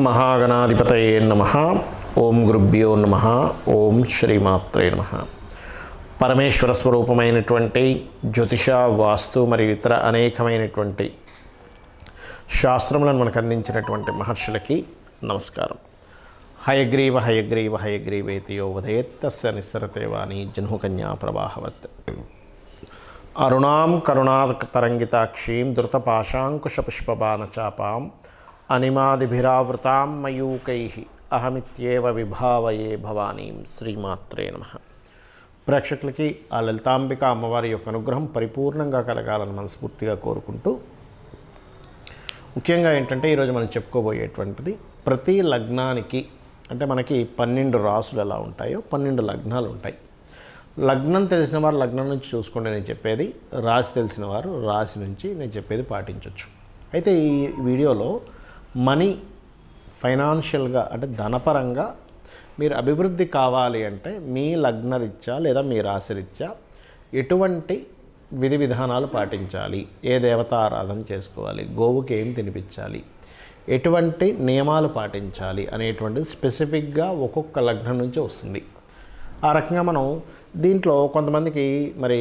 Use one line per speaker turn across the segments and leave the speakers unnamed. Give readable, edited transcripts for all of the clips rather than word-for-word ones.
మహాగణాధిపతయే నమః. ఓం గురుభ్యో నమః. ఓం శ్రీమాత్రే నమః. పరమేశ్వర స్వరూపమైనటువంటి జ్యోతిష, వాస్తు మరియు ఇతర అనేకమైనటువంటి శాస్త్రములను మనకు అందించినటువంటి మహర్షులకి నమస్కారం. హయగ్రీవ హయగ్రీవ హయగ్రీవేతియో ఉదయేత్తస్య నిస్సరతే వాణి జహ్నుకన్యా ప్రవాహవత్. అరుణాం కరుణాతరంగితాక్షీం ధృతపాశాంకుశపుష్పబాణచాపాం అనిమాదిభిరావృతాం మయూకైః అహమిత్యేవ విభావయే భవానీం. శ్రీమాత్రే నమః. ప్రేక్షకులకి ఆ లలితాంబిక అమ్మవారి యొక్క అనుగ్రహం పరిపూర్ణంగా కలగాలని మనస్ఫూర్తిగా కోరుకుంటూ, ముఖ్యంగా ఏంటంటే ఈరోజు మనం చెప్పుకోబోయేటువంటిది ప్రతి లగ్నానికి, అంటే మనకి 12 రాసులు ఎలా ఉంటాయో 12 లగ్నాలు ఉంటాయి. లగ్నం తెలిసిన వారు లగ్నం నుంచి చూసుకోండి నేను చెప్పేది, రాశి తెలిసిన వారు రాశి నుంచి నేను చెప్పేది పాటించవచ్చు. అయితే ఈ వీడియోలో మనీ, ఫైనాన్షియల్గా అంటే ధనపరంగా మీరు అభివృద్ధి కావాలి అంటే మీ లగ్నరీత్యా లేదా మీ రాశిరీత్యా ఎటువంటి విధి విధానాలు పాటించాలి, ఏ దేవత ఆరాధన చేసుకోవాలి, గోవుకి ఏం తినిపించాలి, ఎటువంటి నియమాలు పాటించాలి అనేటువంటిది స్పెసిఫిక్గా ఒక్కొక్క లగ్నం నుంచి వస్తుంది. ఆ రకంగా మనం దీంట్లో కొంతమందికి మరి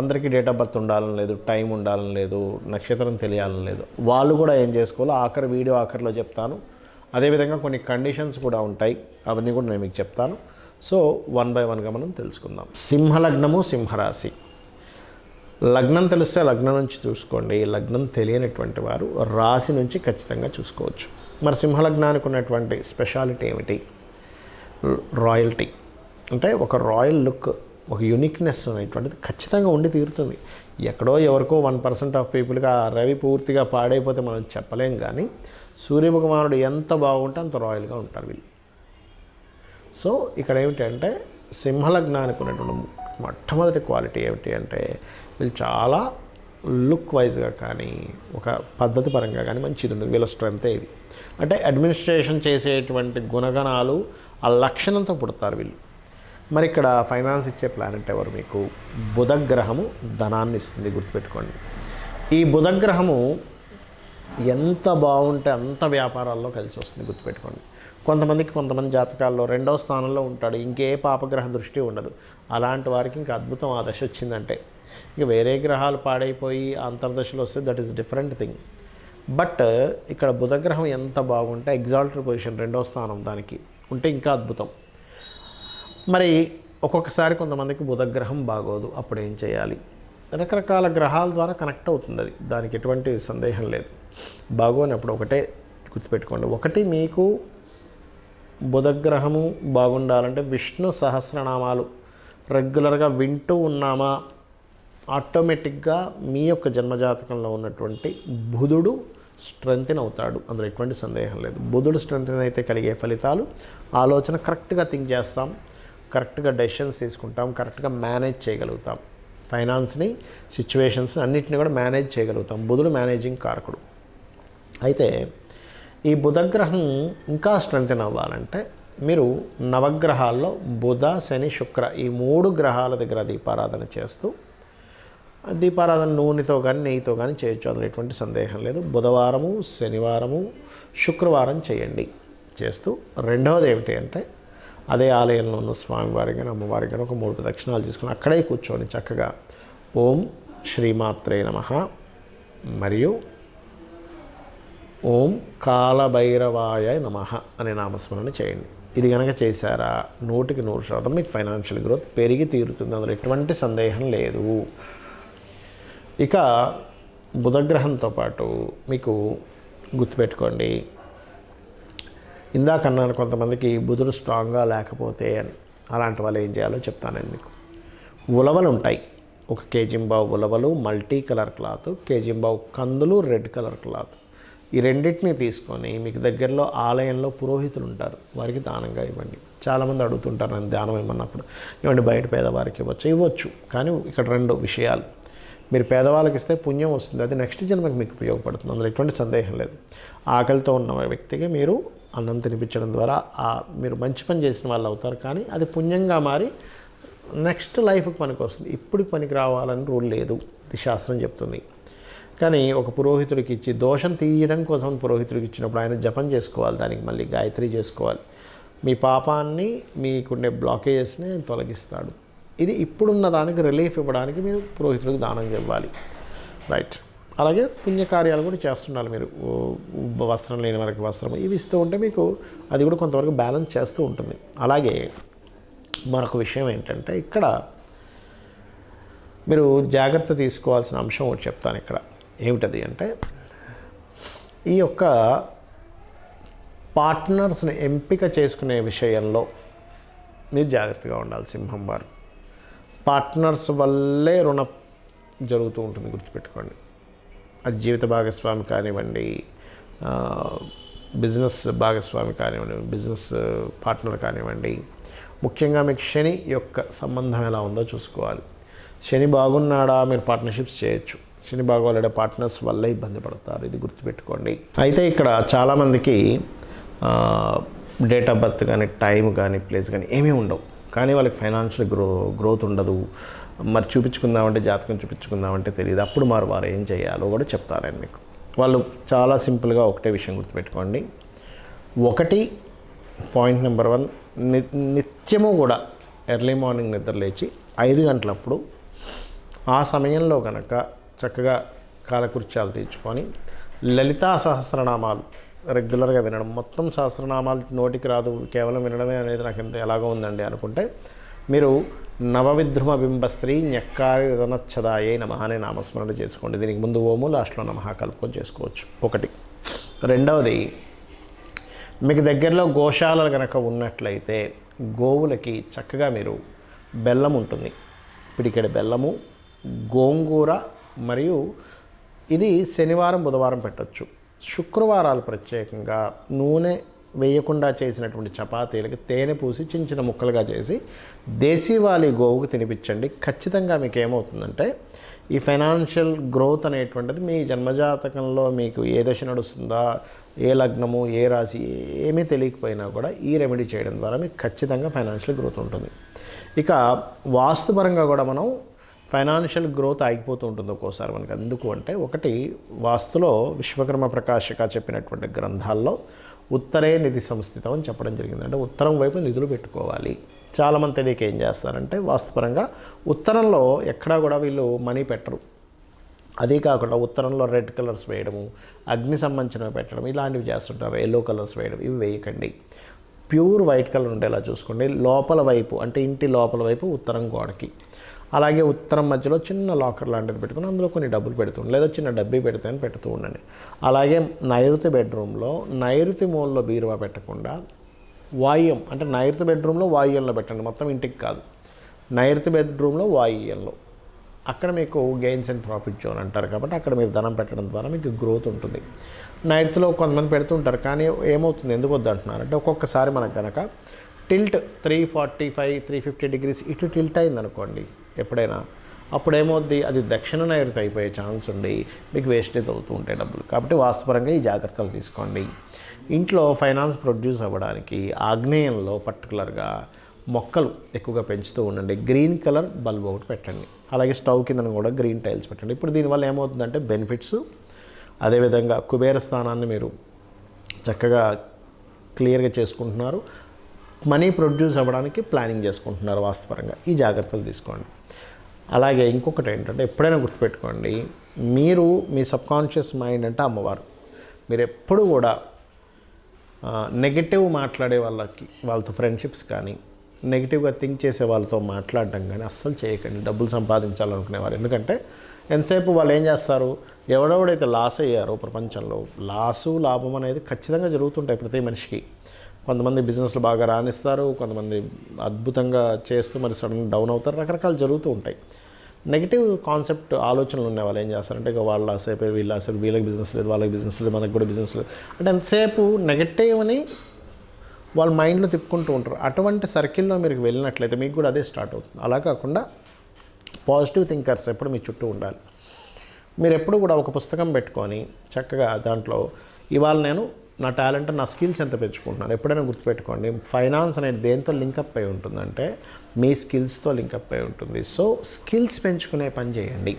అందరికీ డేట్ ఆఫ్ బర్త్ ఉండాలని లేదు, టైం ఉండాలని లేదు, నక్షత్రం తెలియాలని లేదు. వాళ్ళు కూడా ఏం చేసుకోవాలో వీడియో ఆఖరిలో చెప్తాను. అదేవిధంగా కొన్ని కండిషన్స్ కూడా ఉంటాయి, అవన్నీ కూడా నేను మీకు చెప్తాను. సో 1 by 1గా మనం తెలుసుకుందాం. సింహలగ్నము, సింహరాశి. లగ్నం తెలిస్తే లగ్నం నుంచి చూసుకోండి. లగ్నం తెలియనటువంటి వారు రాశి నుంచి ఖచ్చితంగా చూసుకోవచ్చు. మరి సింహలగ్నానికి ఉన్నటువంటి స్పెషాలిటీ ఏమిటి? రాయల్టీ, అంటే ఒక రాయల్ లుక్, ఒక యూనిక్నెస్ అనేటువంటిది ఖచ్చితంగా ఉండి తీరుతుంది. ఎక్కడో ఎవరికో 1% ఆఫ్ పీపుల్గా రవి పూర్తిగా పాడైపోతే మనం చెప్పలేం, కానీ సూర్యభగవానుడు ఎంత బాగుంటే అంత రాయల్గా ఉంటారు వీళ్ళు. సో ఇక్కడ ఏమిటంటే సింహలగ్నానికి ఉన్నటువంటి మొట్టమొదటి క్వాలిటీ ఏమిటి అంటే వీళ్ళు చాలా లుక్ వైజ్గా కానీ ఒక పద్ధతి పరంగా కానీ మంచిది ఉంటుంది. వీళ్ళ స్ట్రెంతే ఇది. అంటే అడ్మినిస్ట్రేషన్ చేసేటువంటి గుణగణాలు ఆ లక్షణంతో పుడతారు వీళ్ళు. మరి ఇక్కడ ఫైనాన్స్ ఇచ్చే ప్లానెట్ ఎవరు? మీకు బుధగ్రహము ధనాన్ని ఇస్తుంది, గుర్తుపెట్టుకోండి. ఈ బుధగ్రహము ఎంత బాగుంటే అంత వ్యాపారాల్లో కలిసి వస్తుంది, గుర్తుపెట్టుకోండి. కొంతమంది జాతకాల్లో 2వ స్థానంలో ఉంటాడు, ఇంకే పాపగ్రహ దృష్టి ఉండదు. అలాంటి వారికి ఇంకా అద్భుతం ఆ దశ వచ్చిందంటే. ఇక వేరే గ్రహాలు పాడైపోయి అంతర్దశలో వస్తే that is different thing. But ఇక్కడ బుధగ్రహం ఎంత బాగుంటే ఎగ్జాల్టెడ్ పొజిషన్ 2వ స్థానం దానికి ఉంటే ఇంకా అద్భుతం. మరి ఒక్కొక్కసారి కొంతమందికి బుధగ్రహం బాగోదు, అప్పుడు ఏం చేయాలి? రకరకాల గ్రహాల ద్వారా కనెక్ట్ అవుతుంది అది, దానికి ఎటువంటి సందేహం లేదు. బాగోనప్పుడు ఒకటే గుర్తుపెట్టుకోండి. ఒకటి, మీకు బుధగ్రహము బాగుండాలంటే విష్ణు సహస్రనామాలు రెగ్యులర్గా వింటూ ఉన్నామా, ఆటోమేటిక్గా మీ యొక్క జన్మజాతకంలో ఉన్నటువంటి బుధుడు స్ట్రెంగ్తెన్ అవుతాడు, అందులో ఎటువంటి సందేహం లేదు. బుధుడు స్ట్రెంగ్తెన్ అయితే కలిగే ఫలితాలు, ఆలోచన కరెక్ట్గా థింక్ చేస్తాం, కరెక్ట్గా డెసిషన్స్ తీసుకుంటాం, కరెక్ట్గా మేనేజ్ చేయగలుగుతాం. ఫైనాన్స్ని, సిచ్యువేషన్స్ని అన్నింటినీ కూడా మేనేజ్ చేయగలుగుతాం. బుధుడు మేనేజింగ్ కారకుడు. అయితే ఈ బుధగ్రహం ఇంకా స్ట్రెంగ్తెన్ అవ్వాలంటే మీరు నవగ్రహాల్లో బుధ, శని, శుక్ర ఈ 3 గ్రహాల దగ్గర దీపారాధన చేస్తూ, దీపారాధన నూనెతో కానీ నెయ్యితో కానీ చేయొచ్చు, అందులో ఎటువంటి సందేహం లేదు. బుధవారము, శనివారము, శుక్రవారం చేయండి. చేస్తూ రెండవది ఏమిటి అంటే అదే ఆలయంలో ఉన్న స్వామివారి కానీ అమ్మవారి కానీ ఒక 3 ప్రదక్షిణాలు తీసుకుని అక్కడే కూర్చొని చక్కగా ఓం శ్రీమాత్రే నమః మరియు ఓం కాలభైరవాయ నమః అనే నామస్మరణ చేయండి. ఇది కనుక చేశారా 100కి 100% మీకు ఫైనాన్షియల్ గ్రోత్ పెరిగి తీరుతుంది, అందులో ఎటువంటి సందేహం లేదు. ఇక బుధగ్రహంతో పాటు మీకు గుర్తుపెట్టుకోండి, ఇందాకన్నాను కొంతమందికి బుధుడు స్ట్రాంగ్గా లేకపోతే అని. అలాంటి వాళ్ళు ఏం చేయాలో చెప్తానండి మీకు. ఉలవలు ఉంటాయి, 1 కేజీంబావు ఉలవలు, మల్టీ కలర్ క్లాత్, కేజీంబావు కందులు, రెడ్ కలర్ క్లాత్, ఈ రెండింటిని తీసుకొని మీకు దగ్గరలో ఆలయంలో పురోహితులు ఉంటారు, వారికి దానంగా ఇవ్వండి. చాలామంది అడుగుతుంటారు నన్ను దానం ఇవ్వమన్నప్పుడు, ఇవ్వండి బయట పేదవారికి ఇవ్వచ్చు. కానీ ఇక్కడ 2 విషయాలు. మీరు పేదవాళ్ళకి ఇస్తే పుణ్యం వస్తుంది, అది నెక్స్ట్ జన్మకి మీకు ఉపయోగపడుతుంది, అందులో ఎటువంటి సందేహం లేదు. ఆకలితో ఉన్న వ్యక్తికి మీరు అన్నం తినిపించడం ద్వారా మీరు మంచి పని చేసిన వాళ్ళు అవుతారు, కానీ అది పుణ్యంగా మారి నెక్స్ట్ లైఫ్కి పనికి వస్తుంది. ఇప్పుడు పనికి రావాలని రూల్ లేదు, ఇది శాస్త్రం చెప్తుంది. కానీ ఒక పురోహితుడికి ఇచ్చి దోషం తీయడం కోసం పురోహితుడికి ఇచ్చినప్పుడు ఆయన జపం చేసుకోవాలి, దానికి మళ్ళీ గాయత్రి చేసుకోవాలి. మీ పాపాన్ని, మీకుండే బ్లాకేజెస్ని తొలగిస్తాడు. ఇది ఇప్పుడున్న దానికి రిలీఫ్ ఇవ్వడానికి మీరు పురోహితుడికి దానం ఇవ్వాలి. రైట్. అలాగే పుణ్యకార్యాలు కూడా చేస్తుండాలి మీరు. వస్త్రం లేని వారికి వస్త్రం ఇవి ఇస్తూ ఉంటే మీకు అది కూడా కొంతవరకు బ్యాలెన్స్ చేస్తూ ఉంటుంది. అలాగే మరొక విషయం ఏంటంటే ఇక్కడ మీరు జాగ్రత్త తీసుకోవాల్సిన అంశం ఒకటి చెప్తాను. ఇక్కడ ఏమిటది అంటే ఈ యొక్క పార్ట్నర్స్ని ఎంపిక చేసుకునే విషయంలో మీరు జాగ్రత్తగా ఉండాలి. సింహం వారు పార్ట్నర్స్ వల్లే రుణం జరుగుతూ ఉంటుంది, గుర్తుపెట్టుకోండి. అది జీవిత భాగస్వామి కానివ్వండి, బిజినెస్ భాగస్వామి కానివ్వండి, బిజినెస్ పార్ట్నర్ కానివ్వండి. ముఖ్యంగా మీకు శని యొక్క సంబంధం ఎలా ఉందో చూసుకోవాలి. శని బాగున్నాడా మీరు పార్ట్నర్షిప్స్ చేయొచ్చు, శని బాగోలేడా పార్ట్నర్స్ వల్లే ఇబ్బంది పడతారు, ఇది గుర్తుపెట్టుకోండి. అయితే ఇక్కడ చాలామందికి డేట్ ఆఫ్ బర్త్ కానీ, టైం కానీ, ప్లేస్ కానీ ఏమీ ఉండవు, కానీ వాళ్ళకి ఫైనాన్షియల్ గ్రోత్ ఉండదు. మరి చూపించుకుందామంటే, జాతకం చూపించుకుందామంటే తెలియదు. అప్పుడు వారు ఏం చేయాలో కూడా చెప్తారని మీకు. వాళ్ళు చాలా సింపుల్గా ఒకటే విషయం గుర్తుపెట్టుకోండి. ఒకటి, పాయింట్ నెంబర్ 1, నిత్యము కూడా ఎర్లీ మార్నింగ్ నిద్ర లేచి 5 గంటలప్పుడు ఆ సమయంలో కనుక చక్కగా కాలకృత్యాలు తీర్చుకొని లలితా సహస్రనామాలు రెగ్యులర్గా వినడం. మొత్తం సహస్రనామాలు నోటికి రాదు, కేవలం వినడమే అనేది నాకు ఎంత ఎలాగో ఉందండి అనుకుంటే మీరు నవవిద్రుమ బింబస్త్రీ న్యక్కారి విధనచ్చదాయే నమః అనే నామస్మరణ చేసుకోండి. దీనికి ముందు ఓము, లాస్ట్లో నమః కలుపుకొని చేసుకోవచ్చు. ఒకటి. రెండవది, మీకు దగ్గరలో గోశాలలు కనుక ఉన్నట్లయితే గోవులకి చక్కగా మీరు బెల్లం ఉంటుంది, పిడికెడు బెల్లము, గోంగూర, మరియు ఇది శనివారం బుధవారం పెట్టచ్చు. శుక్రవారాలు ప్రత్యేకంగా నూనె వేయకుండా చేసినటువంటి చపాతీలకి తేనె పూసి చిన్న చిన్న ముక్కలుగా చేసి దేశీవాలి గోవుకు తినిపించండి. ఖచ్చితంగా మీకు ఏమవుతుందంటే ఈ ఫైనాన్షియల్ గ్రోత్ అనేటువంటిది మీ జన్మజాతకంలో మీకు ఏ దశ నడుస్తుందా, ఏ లగ్నము, ఏ రాశి ఏమీ తెలియకపోయినా కూడా ఈ రెమెడీ చేయడం ద్వారా మీకు ఖచ్చితంగా ఫైనాన్షియల్ గ్రోత్ ఉంటుంది. ఇక వాస్తుపరంగా కూడా మనం ఫైనాన్షియల్ గ్రోత్ ఆగిపోతూ ఉంటుంది ఒక్కోసారి మనకి. ఎందుకు అంటే ఒకటి, వాస్తులో విశ్వకర్మ ప్రకాశిక చెప్పినటువంటి గ్రంథాల్లో ఉత్తరే నిధి సంస్థితం అని చెప్పడం జరిగింది. అంటే ఉత్తరం వైపు నిధులు పెట్టుకోవాలి. చాలామంది తెలియక ఏం చేస్తారంటే వాస్తుపరంగా ఉత్తరంలో ఎక్కడా కూడా వీళ్ళు మనీ పెట్టరు. అదే కాకుండా ఉత్తరంలో రెడ్ కలర్స్ వేయడము, అగ్ని సంబంధించినవి పెట్టడం, ఇలాంటివి చేస్తుంటారు. ఎల్లో కలర్స్ వేయడం, ఇవి వేయకండి. ప్యూర్ వైట్ కలర్ ఉండేలా చూసుకోండి. లోపల వైపు అంటే ఇంటి లోపల వైపు ఉత్తరం గోడకి, అలాగే ఉత్తరం మధ్యలో చిన్న లాకర్ లాంటిది పెట్టుకుని అందులో కొన్ని డబ్బులు పెడుతుండండి, లేదా చిన్న డబ్బీ పెడితేనే పెడుతూ ఉండండి. అలాగే నైరుతి బెడ్రూమ్లో నైరుతి మూలలో బీరువా పెట్టకుండా వాయువ్యం అంటే నైరుతి బెడ్రూమ్లో వాయువ్యంలో పెట్టండి, మొత్తం ఇంటికి కాదు. నైరుతి బెడ్రూమ్లో వాయువ్యంలో, అక్కడ మీకు గెయిన్స్ అండ్ ప్రాఫిట్ జోన్ అంటారు కాబట్టి అక్కడ మీరు ధనం పెట్టడం ద్వారా మీకు గ్రోత్ ఉంటుంది. నైరుతిలో కొంతమంది పెడుతుంటారు, కానీ ఏమవుతుంది, ఎందుకు వద్దంటున్నారంటే ఒక్కొక్కసారి మనకు కనుక టిల్ట్ 345, 350 డిగ్రీస్ ఇటు టిల్ట్ అయిందనుకోండి ఎప్పుడైనా, అప్పుడు ఏమవుద్ది, అది దక్షిణ నైరుతి అయిపోయే ఛాన్స్ ఉండి మీకు వేస్టేజ్ అవుతూ ఉంటాయి డబ్బులు. కాబట్టి వాస్తుపరంగా ఈ జాగ్రత్తలు తీసుకోండి. ఇంట్లో ఫైనాన్స్ ప్రొడ్యూస్ అవ్వడానికి ఆగ్నేయంలో పర్టికులర్గా మొక్కలు ఎక్కువగా పెంచుతూ ఉండండి. గ్రీన్ కలర్ బల్బ్ ఒకటి పెట్టండి. అలాగే స్టవ్ కింద కూడా గ్రీన్ టైల్స్ పెట్టండి. ఇప్పుడు దీనివల్ల ఏమవుతుందంటే బెనిఫిట్స్, అదేవిధంగా కుబేర స్థానాన్ని మీరు చక్కగా క్లియర్గా చేసుకుంటున్నారు, మనీ ప్రొడ్యూస్ అవ్వడానికి ప్లానింగ్ చేసుకుంటున్నారు వాస్తుపరంగా. ఈ జాగ్రత్తలు తీసుకోండి. అలాగే ఇంకొకటి ఏంటంటే ఎప్పుడైనా గుర్తుపెట్టుకోండి, మీరు మీ సబ్కాన్షియస్ మైండ్ అంటే అమ్మవారు. మీరు ఎప్పుడు కూడా నెగటివ్ మాట్లాడే వాళ్ళతో ఫ్రెండ్షిప్స్ కానీ, నెగిటివ్గా థింక్ చేసే వాళ్ళతో మాట్లాడడం కానీ అస్సలు చేయకండి. డబ్బులు సంపాదించాలనుకునేవారు, ఎందుకంటే ఎంతసేపు వాళ్ళు ఏం చేస్తారు, ఎవడెవడైతే లాస్ అయ్యారో ప్రపంచంలో, లాభం అనేది ఖచ్చితంగా జరుగుతుంటాయి ప్రతి మనిషికి. కొంతమంది బిజినెస్లు బాగా రాణిస్తారు, కొంతమంది అద్భుతంగా చేస్తూ మరి సడన్ డౌన్ అవుతారు, రకరకాలు జరుగుతూ ఉంటాయి. నెగిటివ్ కాన్సెప్ట్ ఆలోచనలు ఉన్న వాళ్ళు ఏం చేస్తారంటే ఇక వాళ్ళ సేపు వీళ్ళకి బిజినెస్ లేదు, వాళ్ళకి బిజినెస్ లేదు, మనకు కూడా బిజినెస్ లేదు అంటే ఎంతసేపు నెగటివ్ అని వాళ్ళ మైండ్లో తిప్పుకుంటూ ఉంటారు. అటువంటి సర్కిల్లో మీరు వెళ్ళినట్లయితే మీకు కూడా అదే స్టార్ట్ అవుతుంది. అలా కాకుండా పాజిటివ్ థింకర్స్ ఎప్పుడు మీ చుట్టూ ఉండాలి. మీరు ఎప్పుడు కూడా ఒక పుస్తకం పెట్టుకొని చక్కగా దాంట్లో ఇవాళ నేను నా టాలెంట్, నా స్కిల్స్ ఎంత పెంచుకుంటున్నాను. ఎప్పుడైనా గుర్తుపెట్టుకోండి, ఫైనాన్స్ అనేది దేంతో లింకప్ అయి ఉంటుందంటే మీ స్కిల్స్తో లింకప్ అయి ఉంటుంది. సో స్కిల్స్ పెంచుకునే పని చేయండి.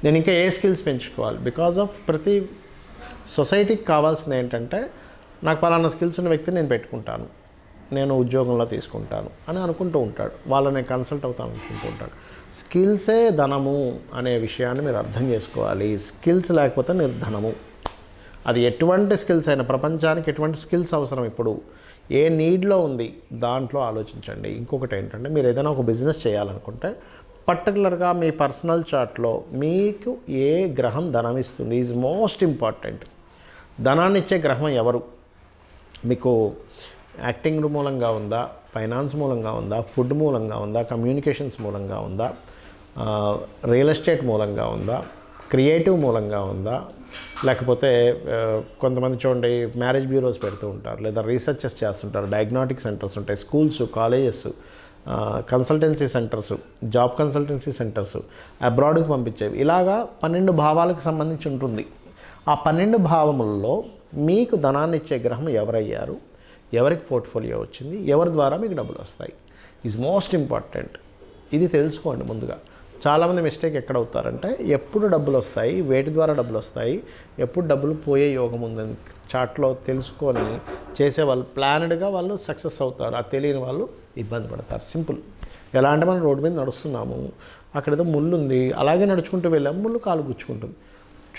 నేను ఇంకా ఏ స్కిల్స్ పెంచుకోవాలి. బికాజ్ ఆఫ్ ప్రతి సొసైటీకి కావాల్సింది ఏంటంటే నాకు పలానా స్కిల్స్ ఉన్న వ్యక్తిని నేను పెట్టుకుంటాను, నేను ఉద్యోగంలో తీసుకుంటాను అని అనుకుంటూ ఉంటాడు. వాళ్ళని కన్సల్ట్ అవుతాను అనుకుంటూ ఉంటాడు. స్కిల్సే ధనము అనే విషయాన్ని మీరు అర్థం చేసుకోవాలి. స్కిల్స్ లేకపోతే నిర్ధనము. అది ఎటువంటి స్కిల్స్ అయినా, ప్రపంచానికి ఎటువంటి స్కిల్స్ అవసరం, ఇప్పుడు ఏ నీడ్లో ఉంది దాంట్లో ఆలోచించండి. ఇంకొకటి ఏంటంటే మీరు ఏదైనా ఒక బిజినెస్ చేయాలనుకుంటే పర్టికులర్గా మీ పర్సనల్ చార్ట్లో మీకు ఏ గ్రహం ధనం ఇస్తుంది ఈజ్ మోస్ట్ ఇంపార్టెంట్. ధనాన్ని ఇచ్చే గ్రహం ఎవరు? మీకు యాక్టింగ్ మూలంగా ఉందా, ఫైనాన్స్ మూలంగా ఉందా, ఫుడ్ మూలంగా ఉందా, కమ్యూనికేషన్స్ మూలంగా ఉందా, రియల్ ఎస్టేట్ మూలంగా ఉందా, క్రియేటివ్ మూలంగా ఉందా, లేకపోతే కొంతమంది చూడండి మ్యారేజ్ బ్యూరోస్ పెడుతూ ఉంటారు, లేదా రీసెర్చెస్ చేస్తుంటారు, డయాగ్నోటిక్ సెంటర్స్ ఉంటాయి, schools, colleges, consultancy centres, job consultancy centres, అబ్రాడ్కి పంపించేవి. ఇలాగా 12 భావాలకు సంబంధించి ఉంటుంది. ఆ 12 భావములలో మీకు ధనాన్ని ఇచ్చే గ్రహం ఎవరయ్యారు, ఎవరికి పోర్ట్ఫోలియో వచ్చింది, ఎవరి ద్వారా మీకు డబ్బులు వస్తాయి ఈజ్ మోస్ట్ ఇంపార్టెంట్. ఇది తెలుసుకోండి ముందుగా. చాలామంది మిస్టేక్ ఎక్కడ అవుతారంటే ఎప్పుడు డబ్బులు వస్తాయి, వేటి ద్వారా డబ్బులు వస్తాయి, ఎప్పుడు డబ్బులు పోయే యోగం ఉందని చార్ట్లో తెలుసుకొని చేసేవాళ్ళు ప్లానెడ్గా వాళ్ళు సక్సెస్ అవుతారు. అది తెలియని వాళ్ళు ఇబ్బంది పడతారు. సింపుల్. ఎలా అంటే మనం రోడ్డు మీద నడుస్తున్నాము, అక్కడ ఏదో ముళ్ళు ఉంది, అలాగే నడుచుకుంటూ వెళ్ళాము, ముళ్ళు కాలు గుచ్చుకుంటుంది.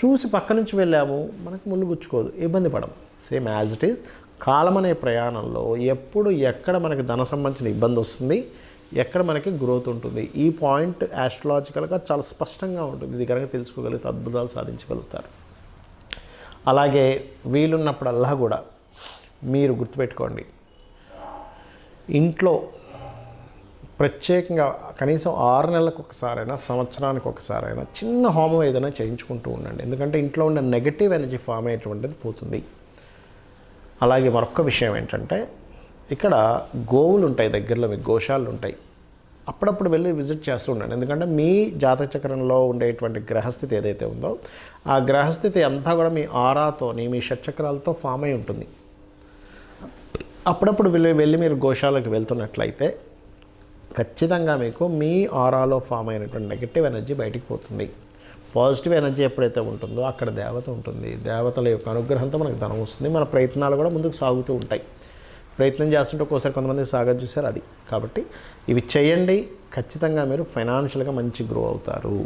చూసి పక్క నుంచి వెళ్ళాము, మనకు ముళ్ళు గుచ్చుకోదు, ఇబ్బంది పడము. సేమ్ యాజ్ ఇట్ ఈజ్ కాలం అనే ప్రయాణంలో ఎప్పుడు ఎక్కడ మనకి ధన సంబంధించిన ఇబ్బంది వస్తుంది, ఎక్కడ మనకి గ్రోత్ ఉంటుంది, ఈ పాయింట్ యాస్ట్రాలజికల్గా చాలా స్పష్టంగా ఉంటుంది. ఇది కనుక తెలుసుకోగలిగితే అద్భుతాలు సాధించగలుగుతారు. అలాగే వీలున్నప్పుడల్లా కూడా మీరు గుర్తుపెట్టుకోండి, ఇంట్లో ప్రత్యేకంగా కనీసం 6 నెలలకు ఒకసారైనా, సంవత్సరానికి ఒకసారైనా చిన్న హోమం ఏదైనా చేయించుకుంటూ ఉండండి. ఎందుకంటే ఇంట్లో ఉండే నెగటివ్ ఎనర్జీ ఫామ్ అయ్యేటువంటిది పోతుంది. అలాగే మరొక విషయం ఏంటంటే ఇక్కడ గోవులు ఉంటాయి, దగ్గరలో మీకు గోశాలు ఉంటాయి, అప్పుడప్పుడు వెళ్ళి విజిట్ చేస్తూ ఉండండి. ఎందుకంటే మీ జాతక చక్రంలో ఉండేటువంటి గ్రహస్థితి ఏదైతే ఉందో ఆ గ్రహస్థితి అంతా కూడా మీ ఆరాతోని, మీ షట్చక్రాలతో ఫామ్ అయి ఉంటుంది. అప్పుడప్పుడు వెళ్ళి మీరు గోశాలకు వెళ్తున్నట్లయితే ఖచ్చితంగా మీకు మీ ఆరాలో ఫామ్ అయినటువంటి నెగటివ్ ఎనర్జీ బయటికి పోతుంది. పాజిటివ్ ఎనర్జీ ఎప్పుడైతే ఉంటుందో అక్కడ దేవత ఉంటుంది. దేవతల యొక్క అనుగ్రహంతో మనకు ధనం వస్తుంది. మన ప్రయత్నాలు కూడా ముందుకు సాగుతూ ఉంటాయి. ప్రయత్నం చేస్తుంటే ఒక్కోసారి కొంతమంది సాగర్ చూశారు అది. కాబట్టి ఇవి చేయండి, ఖచ్చితంగా మీరు ఫైనాన్షియల్గా మంచి గ్రో అవుతారు.